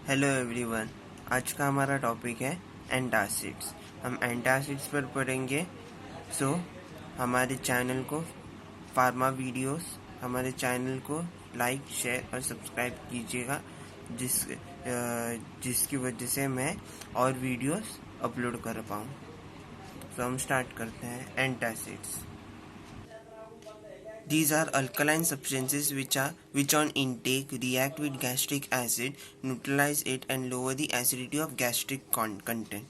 Hello everyone. आज का हमारा टॉपिक है एंटासिड्स। हम एंटासिड्स पर पढ़ेंगे। हमारे चैनल को फार्मा वीडियोस हमारे चैनल को लाइक शेयर और सब्सक्राइब कीजिएगा, जिसकी वजह से मैं और वीडियोस अपलोड कर पाऊँ। हम स्टार्ट करते हैं। Antacids, these are alkaline substances which on intake react with gastric acid, neutralize it and lower the acidity of gastric content.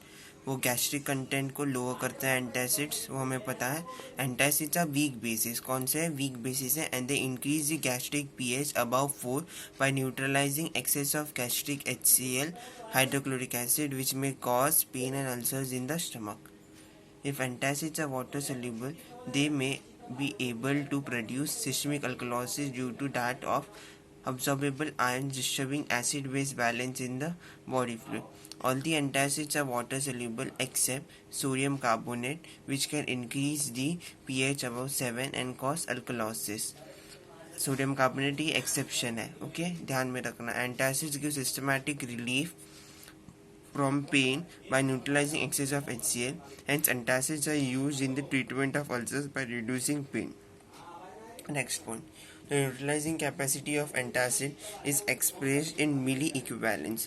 वो गैस्ट्रिक कंटेंट को लोअर करते हैं एंटासिड्स, वो हमें पता है। Antacids are weak bases. कौन से वीक बेसिस है? And they increase the gastric pH above 4 by neutralising excess of gastric HCl hydrochloric acid which may cause pain and ulcers in the stomach. If antacids are water soluble, they may be able to produce systemic alkalosis due to that of absorbable ion disturbing acid-base balance in the body fluid. All the antacids are water soluble except sodium carbonate, which can increase the pH above 7 and cause alkalosis. Sodium carbonate he exception है, okay, ध्यान में रखना। Antacids give systematic relief from pain by neutralizing excess of HCl. Hence, antacids are used in the treatment of ulcers by reducing pain. Next point. The neutralizing capacity of antacid is expressed in milli equivalents.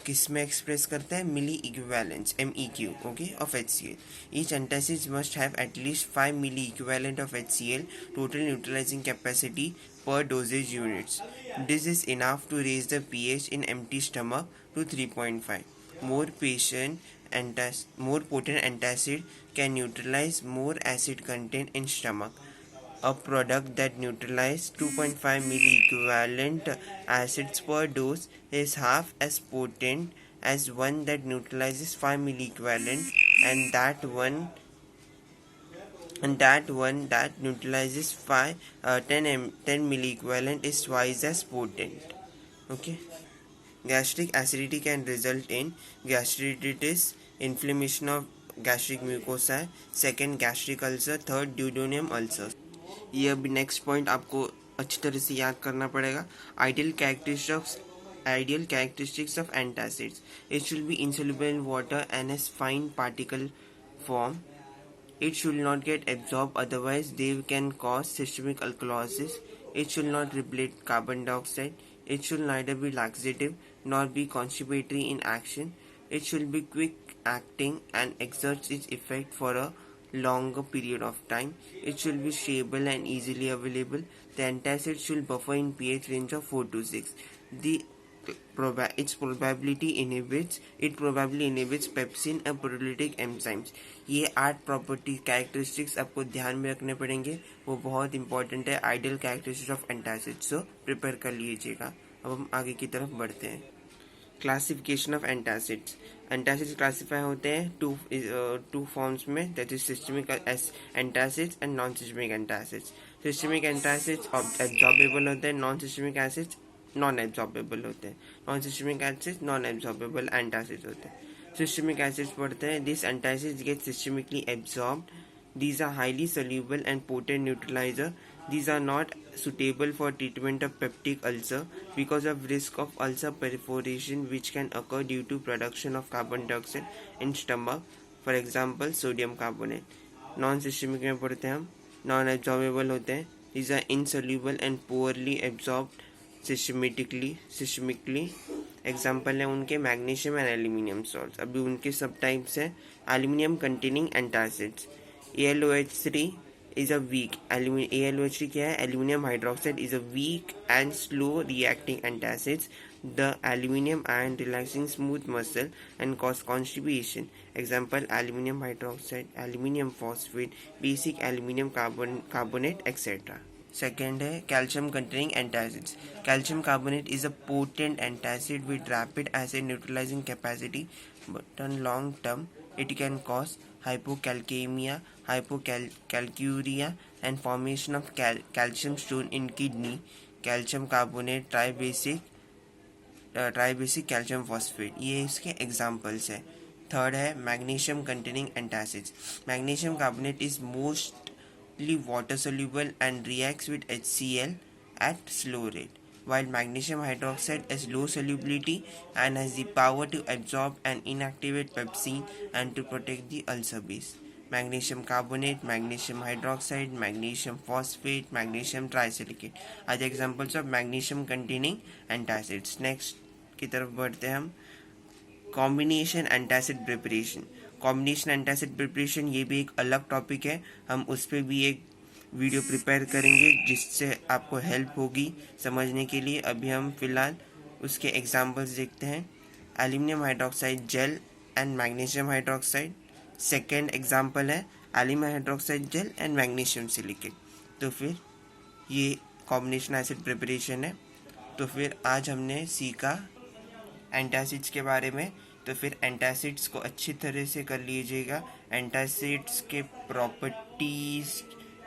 किस में express करते हैं? Milli equivalence, MEQ, okay, of HCl. Each antacid must have at least 5 milli equivalent of HCl total neutralizing capacity per dosage units. This is enough to raise the pH in empty stomach to 3.5. More potent antacid can neutralize more acid content in stomach. A product that neutralizes 2.5 milliequivalent acids per dose is half as potent as one that neutralizes 5 milliequivalent, and that one that neutralizes 10 milliequivalent is twice as potent. Okay. Gastric acidity can result in gastritis, inflammation of gastric mucosa, second gastric ulcer, third duodenum ulcer. ये अभी next point आपको अच्छी तरह से याद करना पड़ेगा। Ideal characteristics of antacids: it should be insoluble in water and as fine particle form. It should not get absorbed, otherwise they can cause systemic alkalosis. It should not replete carbon dioxide. It should neither be laxative nor be constipatory in action. It should be quick acting and exerts its effect for a longer period of time. It should be stable and easily available. The antacid should buffer in pH range of 4 to 6. It probably inhibits pepsin and proteolytic enzymes. ये 8 property characteristics आपको ध्यान में रखने पड़ेंगे, वो बहुत important है। Ideal characteristics of antacid, so prepare कर लीजिएगा। अब हम आगे की तरफ बढ़ते हैं। Classification of antacids. Antacids classify होते हैं टू फॉर्म्स में, that is systemic antacids and non systemic antacids. Systemic antacids absorbable होते हैं, non systemic acids non absorbable होते हैं। Non systemic acids non absorbable antacids होते हैं। सिस्टमिक एसिड्स पढ़ते हैं। This antacids get systemically absorbed. These are highly soluble and potent neutralizer. These are not suitable for treatment of peptic ulcer because of risk of ulcer perforation which can occur due to production of carbon dioxide in stomach. For example, sodium carbonate. Non-systemic में पढ़ते हैं हम। Non-absorbable होते हैं. These are insoluble and poorly absorbed systemically. Example है उनके magnesium and aluminium salt. अभी उनके सब टाइप्स हैं। Aluminium containing antacids. AlOH3 is a weak AlOH3 क्या है? Aluminium hydroxide is a weak and slow reacting antacids. The aluminium ion relaxing smooth muscle and cause constipation. Example: aluminium hydroxide, aluminium phosphate, basic aluminium carbonate, etc. Second है calcium containing antacids. Calcium carbonate is a potent antacid with rapid acid neutralizing capacity, but on long term it can cause hypocalcemia, hypocalciuria and formation of calcium stone in kidney. Calcium carbonate, tribasic calcium phosphate, ये इसके examples है। Third है magnesium containing antacids. Magnesium carbonate is mostly water soluble and reacts with HCl at slow rate. while magnesium hydroxide has low solubility and has the power to absorb and inactivate pepsin and to protect the ulcer base. Magnesium carbonate, magnesium hydroxide, magnesium phosphate, magnesium trisilicate are the examples of magnesium containing antacids. Next की तरफ बढ़ते हैं हम. Combination antacid preparation. Combination antacid preparation ये भी एक अलग topic है, हम उस पर भी एक वीडियो प्रिपेयर करेंगे जिससे आपको हेल्प होगी समझने के लिए. अभी हम फिलहाल उसके एग्जांपल्स देखते हैं. Aluminium hydroxide gel and magnesium hydroxide. Second example है aluminium hydroxide gel and magnesium silicate. तो फिर ये कॉम्बिनेशन एसिड प्रिपरेशन है. तो फिर आज हमने सीखा एंटासिड्स के बारे में. तो फिर एंटासिड्स को अच्छी तरह से कर लीजिएगा. एंटासिड्स के प्रॉपर्टीज़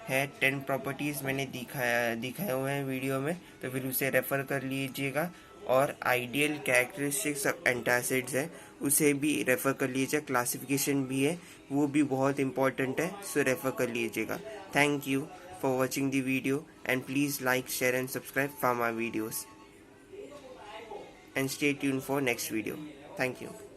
है 10 प्रॉपर्टीज़ मैंने दिखाए हुए हैं वीडियो में, तो फिर उसे रेफ़र कर लीजिएगा. और आइडियल कैरेक्टरिस्टिक्स ऑफ एंटासिड्स है उसे भी रेफ़र कर लीजिएगा. क्लासिफिकेशन भी है वो भी बहुत इंपॉर्टेंट है, सो रेफ़र कर लीजिएगा. Thank you for watching the video and please like, share and subscribe for my videos and stay tuned for next video. Thank you.